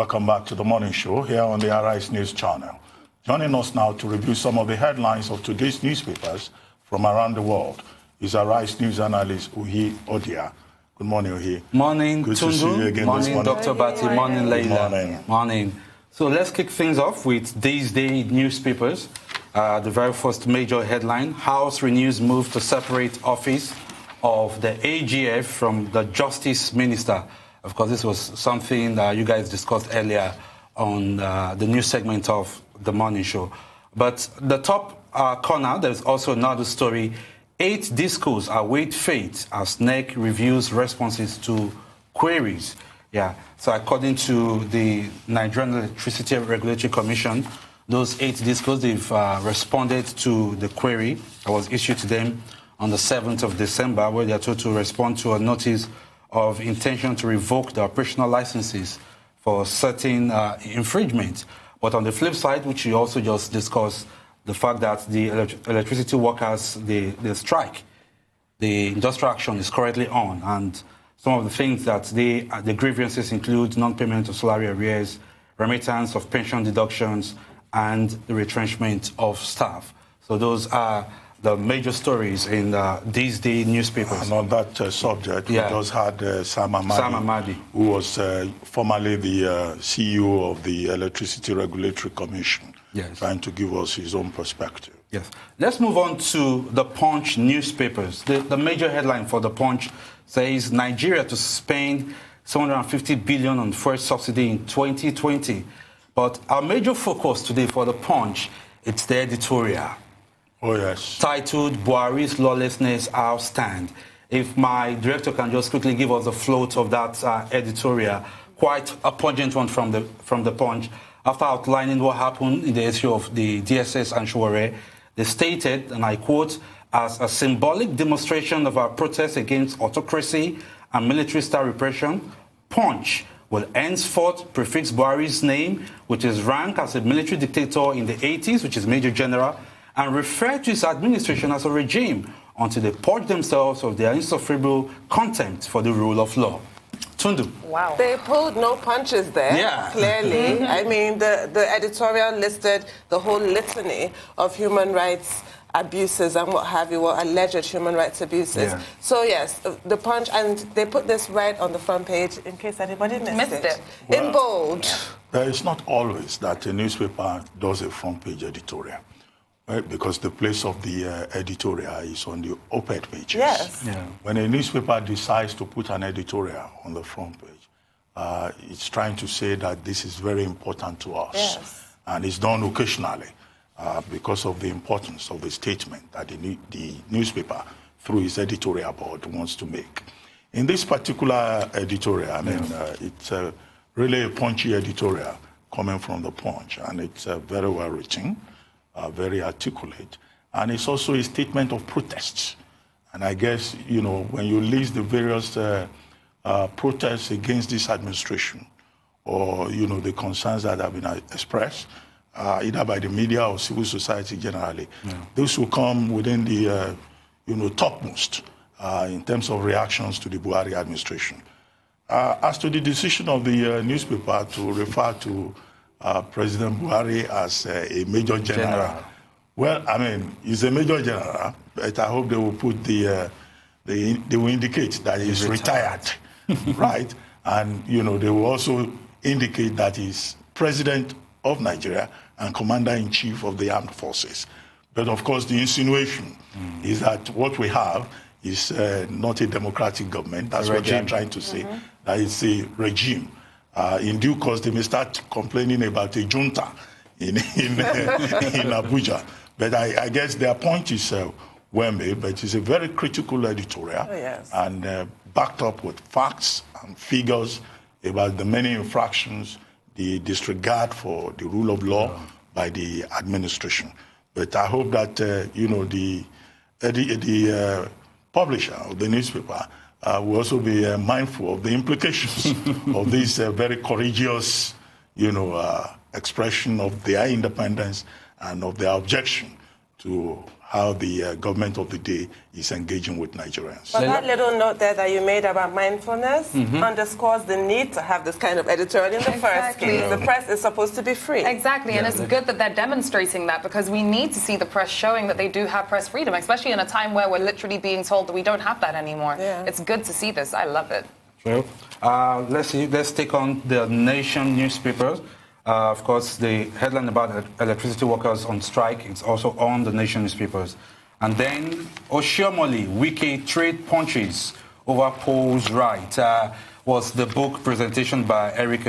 Welcome back to the morning show here on the Arise News channel. Joining us now to review some of the headlines of today's newspapers from around the world is Arise News analyst Ohi Odiai. Good morning, Ohi. Morning, Good Tundu. to see you again Morning, Dr. Bati. Morning, Leila. Morning. Morning. So let's kick things off with these day newspapers. The very first major headline, House renews move to separate office of the AGF from the Justice Minister. Of course, this was something that you guys discussed earlier on the news segment of the morning show. But the top corner, there's also another story. 8 discos await fate as NEC reviews responses to queries. Yeah, so according to the Nigerian Electricity Regulatory Commission, those 8 discos, they've responded to the query that was issued to them on the 7th of December, where they are told to respond to a notice of intention to revoke the operational licenses for certain infringements. But on the flip side, which we also just discussed, the fact that the electricity workers, they strike, the industrial action is currently on, and some of the things that the grievances include non-payment of salary arrears, remittance of pension deductions, and the retrenchment of staff. So those are the major stories in these day newspapers. And on that subject, we just had Sam Amadi, who was formerly the CEO of the Electricity Regulatory Commission, trying to give us his own perspective. Yes. Let's move on to the Punch newspapers. The major headline for the Punch says Nigeria to spend 750 billion on fuel subsidy in 2020. But our major focus today for the Punch, it's the editorial. Oh, yes. Titled, Buhari's Lawlessness Outstand. If my director can just quickly give us a float of that editorial, quite a pungent one from the Punch. After outlining what happened in the issue of the DSS and Shuare, they stated, and I quote, as a symbolic demonstration of our protest against autocracy and military-style repression, Punch will henceforth prefix Buhari's name, which is rank as a military dictator in the 80s, which is Major General, and refer to his administration as a regime until they purge themselves of their insufferable contempt for the rule of law. Tundu. Wow. They pulled no punches there, clearly. I mean, the editorial listed the whole litany of human rights abuses and what have you, or alleged human rights abuses. Yeah. So, yes, the Punch, and they put this right on the front page in case anybody missed it. Well, in bold. It's not always that a newspaper does a front page editorial. Right, because the place of the editorial is on the op-ed pages. Yes. Yeah. When a newspaper decides to put an editorial on the front page, it's trying to say that this is very important to us. Yes. And it's done occasionally because of the importance of the statement that the newspaper, through its editorial board, wants to make. In this particular editorial, I mean, it's really a punchy editorial coming from the Punch, and it's very well written. Very articulate, and it's also a statement of protests. And I guess, you know, when you list the various protests against this administration, or, you know, the concerns that have been expressed, either by the media or civil society generally, those will come within the, you know, topmost in terms of reactions to the Buhari administration. As to the decision of the newspaper to refer to President Buhari as a Major General. Well, I mean, he's a Major General, but I hope they will put they will indicate that he's retired, right? And, you know, they will also indicate that he's President of Nigeria and Commander-in-Chief of the Armed Forces. But, of course, the insinuation is that what we have is not a democratic government. That's what they're trying to say, that it's a regime. In due course, they may start complaining about a junta in Abuja. But I guess their point is well made, but it's a very critical editorial and backed up with facts and figures about the many infractions, the disregard for the rule of law by the administration. But I hope that, you know, the publisher of the newspaper will also be mindful of the implications of this very courageous, you know, expression of their independence and of their objection to how the government of the day is engaging with Nigerians. But that little note there that you made about mindfulness underscores the need to have this kind of editorial in the first place. The press is supposed to be free. Exactly, and it's good that they're demonstrating that, because we need to see the press showing that they do have press freedom, especially in a time where we're literally being told that we don't have that anymore. Yeah. It's good to see this. I love it. True. Let's take on the Nation newspapers. Of course, the headline about electricity workers on strike is also on the Nation newspapers. And then Oshiomhole, Wike trade punches over polls right, was the book presentation by Eric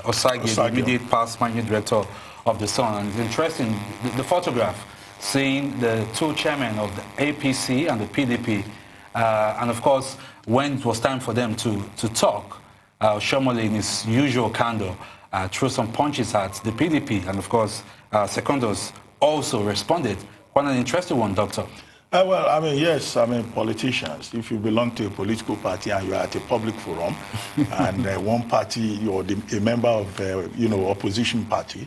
Osage, the immediate past managing director of The Sun. And it's interesting, the photograph, seeing the two chairmen of the APC and the PDP. And of course, when it was time for them to talk, Oshiomhole, in his usual candor, threw some punches at the PDP, and of course, Secondos also responded. Quite an interesting one, Doctor. Well, I mean, yes, I mean, politicians, if you belong to a political party and you're at a public forum, and one party, you're a member of, opposition party,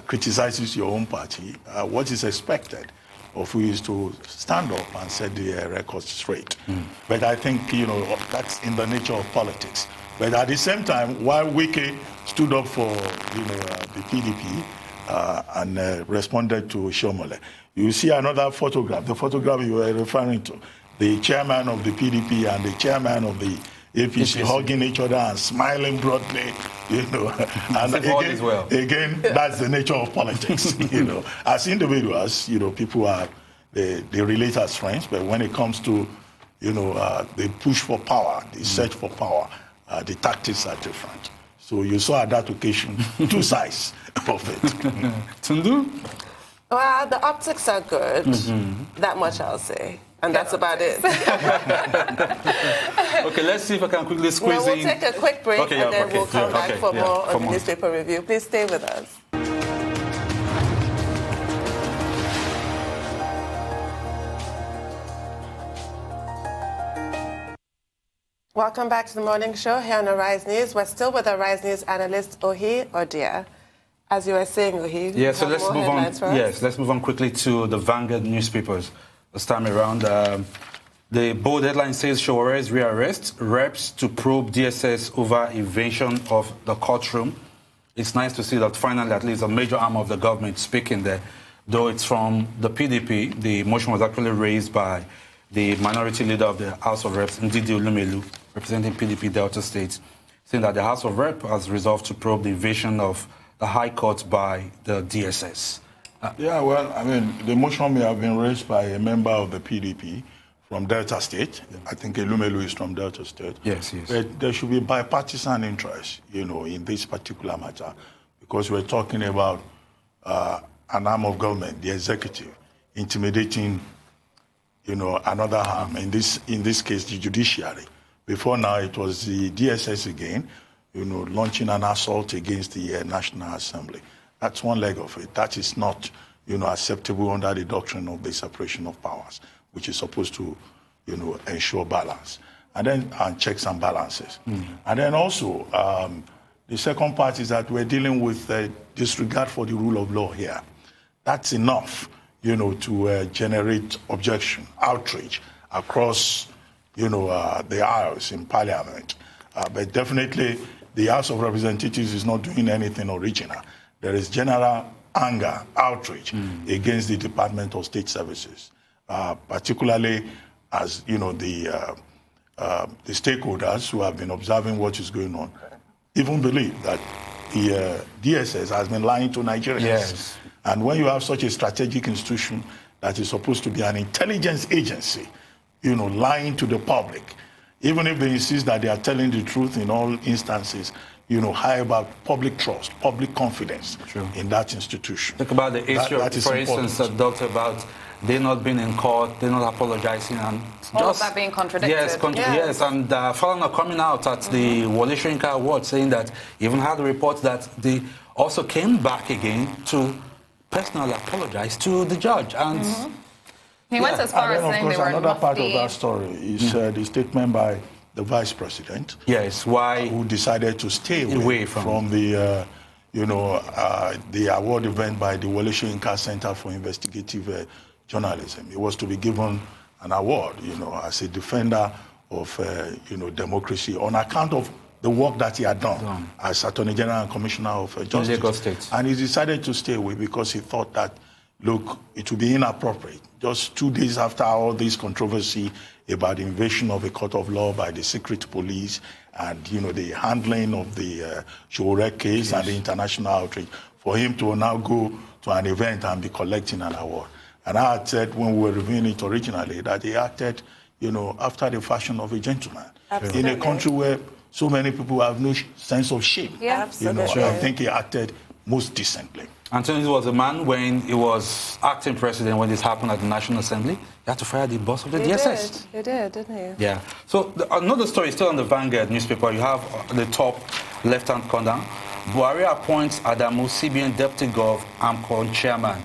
criticizes your own party, what is expected of you is to stand up and set the record straight. But I think, that's in the nature of politics. But at the same time, while Wike stood up for, the PDP and responded to Oshiomhole, you see another photograph, the photograph you were referring to, the chairman of the PDP and the chairman of the APC hugging each other and smiling broadly, And again, that's the nature of politics, As individuals, people are, they relate as friends, but when it comes to, the push for power, the search for power, the tactics are different. So you saw at that occasion two sides of it. Tundu? Well, the optics are good. That much I'll say. And that's about it. Okay, let's see if I can quickly squeeze in. We'll take a quick break and then we'll come back for more of the newspaper review. Please stay with us. Welcome back to the morning show here on Arise News. We're still with Arise News analyst Ohi Odiai. As you were saying, Ohi, so let's move on. Yes, let's move on quickly to the Vanguard newspapers. This time around, the bold headline says Showere's rearrest, reps to probe DSS over invasion of the courtroom. It's nice to see that finally at least a major arm of the government speaking there, though it's from the PDP. The motion was actually raised by the minority leader of the House of Reps, Ndidi Olumelu, representing PDP Delta State, saying that the House of Reps has resolved to probe the invasion of the High Court by the DSS. The motion may have been raised by a member of the PDP from Delta State. I think Olumelu is from Delta State. Yes. But there should be bipartisan interest, in this particular matter, because we're talking about an arm of government, the executive, intimidating another arm, in this case, the judiciary. Before now, it was the DSS again, launching an assault against the National Assembly. That's one leg of it. That is not, acceptable under the doctrine of the separation of powers, which is supposed to, ensure balance. And checks and balances. And then also, the second part is that we're dealing with disregard for the rule of law here. That's enough, to generate objection, outrage across, the aisles in Parliament. But definitely, the House of Representatives is not doing anything original. There is general anger, outrage against the Department of State Services, particularly as, the stakeholders who have been observing what is going on even believe that the DSS has been lying to Nigerians. Yes. And when you have such a strategic institution that is supposed to be an intelligence agency, lying to the public, even if they insist that they are telling the truth in all instances, high about public trust, public confidence in that institution. Talk about the issue, for instance, Doctor, about they not being in court, they not apologizing, and all of that being contradicted. Yes, and Falana coming out at the Wole Soyinka Award saying that even had the report that they also came back again to personally apologize to the judge. And he went as far as saying they were another part of that story is the statement by the vice president. Yes, why who decided to stay away from the the award event by the Wole Soyinka Center for Investigative journalism. He was to be given an award, as a defender of, democracy on account of the work that he had done as Attorney General and Commissioner of Justice. In Lagos State. And he decided to stay away because he thought that, look, it would be inappropriate. Just 2 days after all this controversy about the invasion of a court of law by the secret police and, the handling of the Shore case and the international outrage, for him to now go to an event and be collecting an award. And I had said when we were reviewing it originally that he acted, after the fashion of a gentleman. Absolutely. In a country where so many people have no sense of shame. Yeah, absolutely. I think he acted most decently. Anthony was a man when he was acting president when this happened at the National Assembly. He had to fire the boss of the DSS. He did, didn't he? Yeah. So another story still on the Vanguard newspaper. You have the top left-hand corner. Buhari appoints Adamu, CBN Deputy Gov, AMCON Chairman.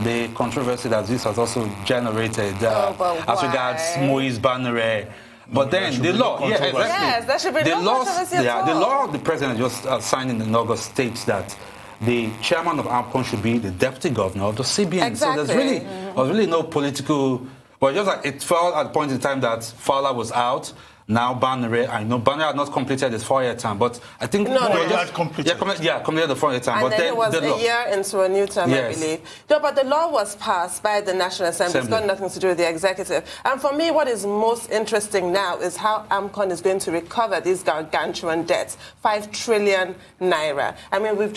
The controversy that this has also generated as regards Moise Banere. But then the law, yes, that should be the law the president just signed in August states that the chairman of AMCON should be the deputy governor of the CBN. Exactly. So there's really no political. But just like it fell at a point in time that Fowler was out. Now Banere, I know Banere had not completed his 4-year term, but I think he had completed. Completed the 4-year term. And but then it was a year into a new term, I believe. No, but the law was passed by the National Assembly. It's got nothing to do with the executive. And for me, what is most interesting now is how AMCON is going to recover these gargantuan debts, 5 trillion naira. I mean, we're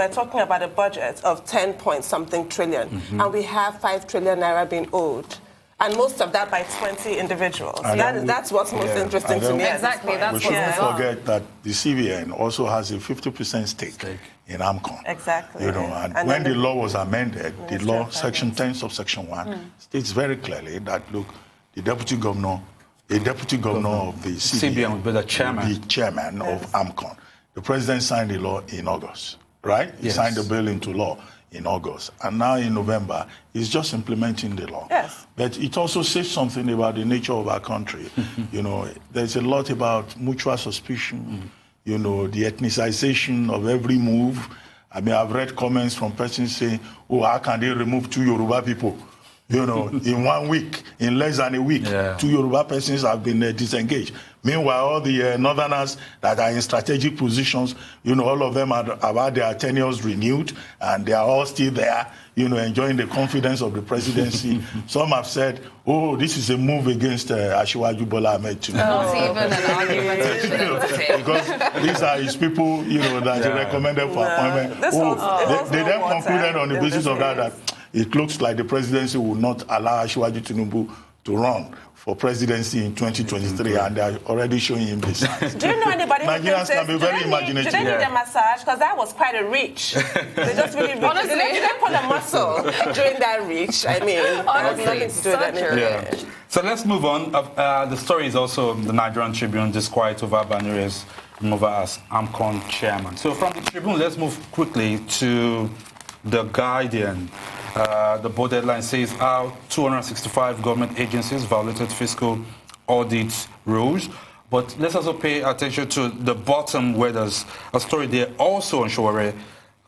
talking about a budget of 10-point-something trillion, and we have 5 trillion naira being owed. And most of that by 20 individuals. That's what's most interesting to me. Exactly, that's we shouldn't forget that the CBN also has a 50% stake in AMCON. Exactly. And when the law was amended, the law, Section 10, subsection 1, states very clearly that, look, the deputy governor of the CBN will be the chairman of AMCON. The president signed the law in August, right? He signed the bill into law in August. And now in November, he's just implementing the law. Yes. But it also says something about the nature of our country. There's a lot about mutual suspicion, the ethnicization of every move. I mean, I've read comments from persons saying, how can they remove 2 Yoruba people? In 1 week, in less than a week, 2 Yoruba persons have been disengaged. Meanwhile, all the northerners that are in strategic positions, all of them have had their tenures renewed, and they are all still there, enjoying the confidence of the presidency. Some have said, this is a move against Asiwaju Bola Ahmed Tinubu. Not even an argument. Because these are his people, that he recommended for appointment. They then concluded on the basis of that it looks like the presidency will not allow Asiwaju Tinubu to run for presidency in 2023, and they are already showing him this. Do you know anybody who Nigerians can be very imaginative. Do they need a massage? Because that was quite a reach. They just really reached. Honestly, they put a muscle during that reach. I mean, honestly, nothing to do with that. So let's move on. The story is also the Nigerian Tribune disquiet over Banere's removal as AMCON chairman. So from the Tribune, let's move quickly to the Guardian. The board headline says how 265 government agencies violated fiscal audit rules. But let's also pay attention to the bottom where there's a story there also on Showore,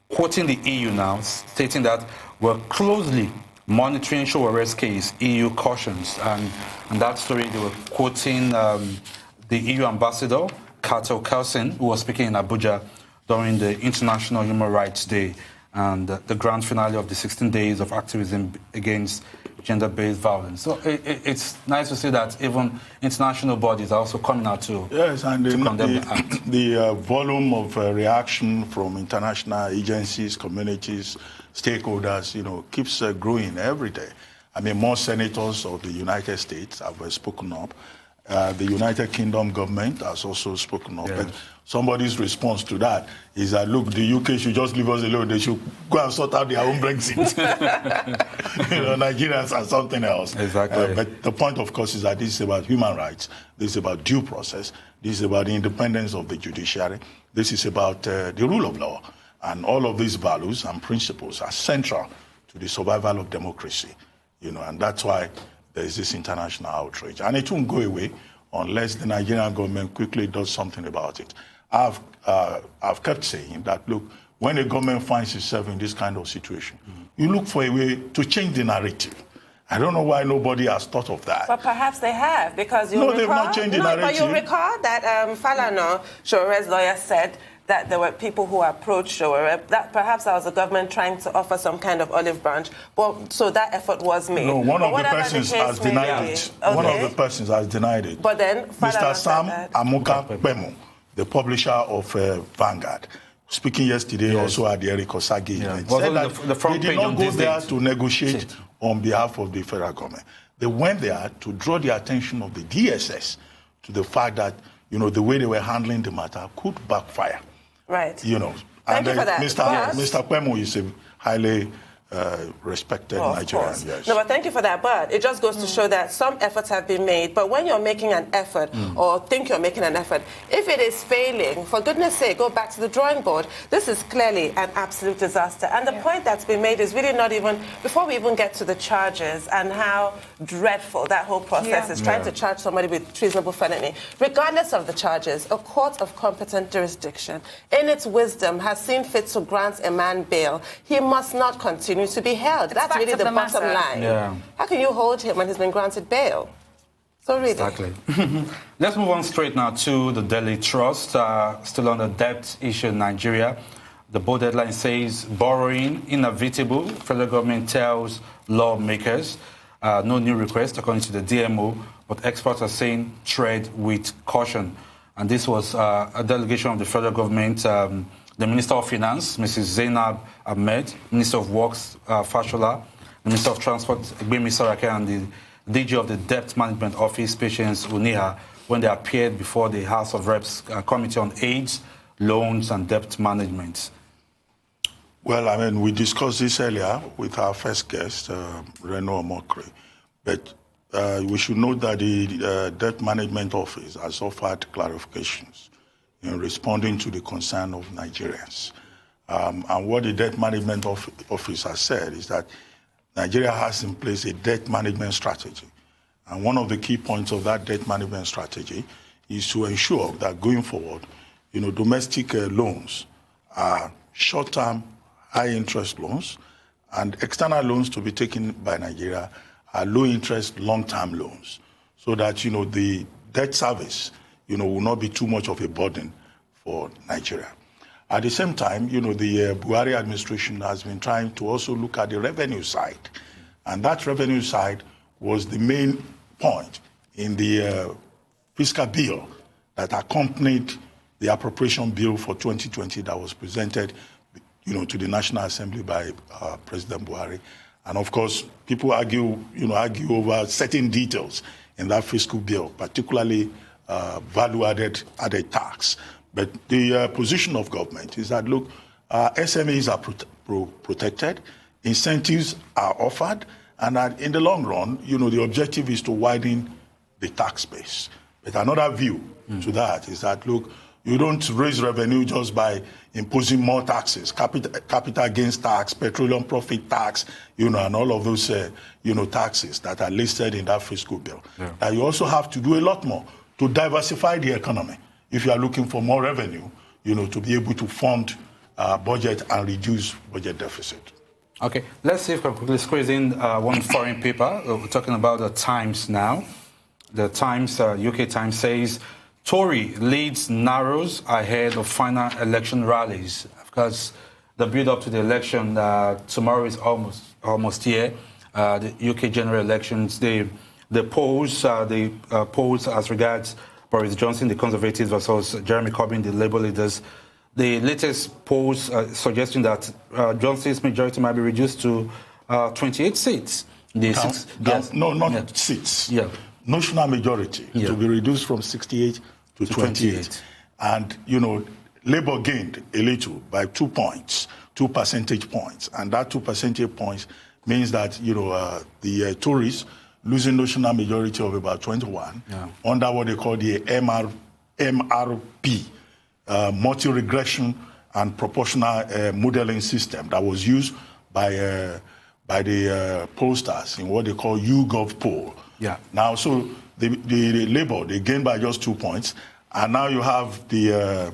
quoting the EU now, stating that we're closely monitoring Showore's case, EU cautions. And that story, they were quoting the EU ambassador, Kato Kelsen, who was speaking in Abuja during the International Human Rights Day and the grand finale of the 16 days of activism against gender-based violence. So it's nice to see that even international bodies are also coming out to condemn the act. The volume of reaction from international agencies, communities, stakeholders, keeps growing every day. I mean, more senators of the United States have spoken up. The United Kingdom government has also spoken up. Yes. But somebody's response to that is that, look, the UK should just leave us alone. They should go and sort out their own Brexit. Nigerians are something else. Exactly. But the point, of course, is that this is about human rights. This is about due process. This is about the independence of the judiciary. This is about the rule of law. And all of these values and principles are central to the survival of democracy. And that's why there is this international outrage. And it won't go away unless the Nigerian government quickly does something about it. I've kept saying that, look, when a government finds itself in this kind of situation, you look for a way to change the narrative. I don't know why nobody has thought of that. But perhaps they have, because they've not changed the narrative. But you recall that Falana, Showere's lawyer, said that there were people who approached Showere, that perhaps that was the government trying to offer some kind of olive branch. But so that effort was made. No, one of the persons has denied it. Okay. One of the persons has denied it. But then Mr. Sam Amuka Pemo, the publisher of Vanguard, speaking yesterday also at the Eric Osagi event, said that they did not go there to negotiate on behalf of the federal government. They went there to draw the attention of the DSS to the fact that, the way they were handling the matter could backfire. Right. Thank you for that. Mr. Pemo is a highly respected Nigerian. Yes. No, but thank you for that. But it just goes to show that some efforts have been made. But when you're making an effort or think you're making an effort, if it is failing, for goodness sake, go back to the drawing board. This is clearly an absolute disaster. And the point that's been made is really not even, before we even get to the charges and how dreadful that whole process is, trying to charge somebody with treasonable felony. Regardless of the charges, a court of competent jurisdiction, in its wisdom, has seen fit to grant a man bail. He must not continue to be held. That's really the bottom line. Yeah. How can you hold him when he's been granted bail? So really. Exactly. Let's move on straight now to the Delhi Trust, still on the debt issue in Nigeria. The bold headline says, borrowing inevitable. Federal government tells lawmakers. No new request, according to the DMO, but experts are saying tread with caution. And this was a delegation of the federal government, the Minister of Finance, Mrs. Zainab Ahmed, Minister of Works, Fashola, the Minister of Transport, Gbemi Sarake, and the DG of the Debt Management Office, Patience Uniha, when they appeared before the House of Reps Committee on AIDS, Loans and Debt Management. Well, we discussed this earlier with our first guest, Reno Omokri, but we should note that the Debt Management Office has offered clarifications in responding to the concern of Nigerians. And what the Debt Management Office has said is that Nigeria has in place a debt management strategy. And one of the key points of that debt management strategy is to ensure that going forward, domestic loans are short-term, high-interest loans, and external loans to be taken by Nigeria are low-interest, long-term loans, so that, the debt service will not be too much of a burden for Nigeria. At the same time, the Buhari administration has been trying to also look at the revenue side. And that revenue side was the main point in the fiscal bill that accompanied the appropriation bill for 2020 that was presented, to the National Assembly by President Buhari. And of course, people argue over certain details in that fiscal bill, particularly value-added tax. But the position of government is that, look, SMEs are protected, incentives are offered, and that in the long run, the objective is to widen the tax base. But another view to that is that, look, you don't raise revenue just by imposing more taxes, capital gains tax, petroleum profit tax, and all of those, taxes that are listed in that fiscal bill. Yeah. You also have to do a lot more to diversify the economy if you are looking for more revenue, to be able to fund budget and reduce budget deficit. Okay, let's see if I can quickly squeeze in one foreign paper. We're talking about the Times now. The Times, UK Times says, Tory leads narrows ahead of final election rallies. Because the build-up to the election tomorrow is almost here. The UK general elections, the polls as regards Boris Johnson, the Conservatives, versus Jeremy Corbyn, the Labour leaders. The latest polls suggesting that Johnson's majority might be reduced to 28 seats. Seats. Yeah. Notional majority to be reduced from 68 to 28. And, Labour gained a little by 2 percentage points. And that 2 percentage points means that, the Tories losing notional majority of about 21 under what they call the MRP, multi-regression and proportional modeling system that was used by the pollsters in what they call YouGov poll. Yeah. Now, so the Labour, they gained by just 2 points, and now you have the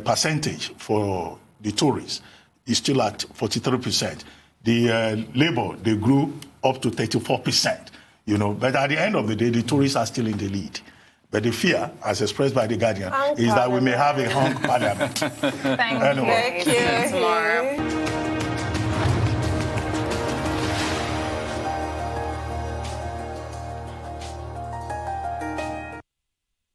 percentage for the Tories is still at 43%. The Labour, they grew up to 34%. You know, but at the end of the day, the Tories are still in the lead. But the fear, as expressed by the Guardian, is that we may have a hung parliament. Thank you. Thank you. Tomorrow.